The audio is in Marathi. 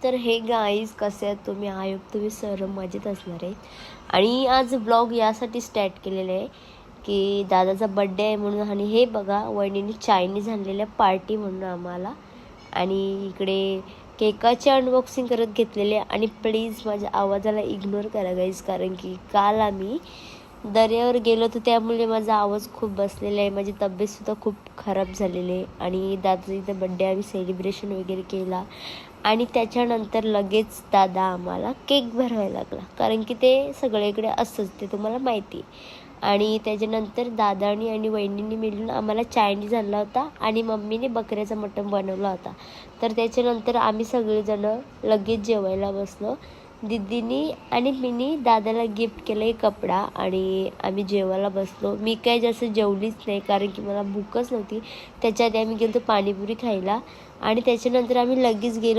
तर हे गाईज कसे आहेत तुम्ही? आय होप तुम्ही सर्व मजेत असणार आहे. आणि आज ब्लॉग यासाठी स्टार्ट केलेलं आहे की दादाचा बड्डे आहे म्हणून. आणि हे बघा वहिनीने चायनीज आणलेल्या पार्टी म्हणून आम्हाला. आणि इकडे केकाचे अनबॉक्सिंग करत घेतलेले. आणि प्लीज माझ्या आवाजाला इग्नोर करा गाईज, कारण की काल आम्ही दर्यावर गेलो होतो त्यामुळे माझा आवाज खूप बसलेला आहे. माझी तब्येतसुद्धा खूप खराब झालेली आहे. आणि दादाचा इथं बड्डे आम्ही सेलिब्रेशन वगैरे केला. आणि त्याच्यानंतर लगेच दादा आम्हाला केक भरवायला लागला, कारण की ते सगळीकडे असंच, ते तुम्हाला माहिती. आणि त्याच्यानंतर दादानी आणि वहिनींनी मिळून आम्हाला चायनीज आणला होता आणि मम्मीने बकऱ्याचा मटण बनवला होता. तर त्याच्यानंतर आम्ही सगळेजणं लगेच जेवायला बसलो. दीदीनी आणि मीनी दादाला गिफ्ट केलं एक कपडा आणि आम्ही जेवायला बसलो. मी काय जास्त जेवलीच नाही कारण की मला भूकच नव्हती. त्याच्या आधी आम्ही गेलो पाणीपुरी खायला आणि त्याच्यानंतर आम्ही लगेच गेलो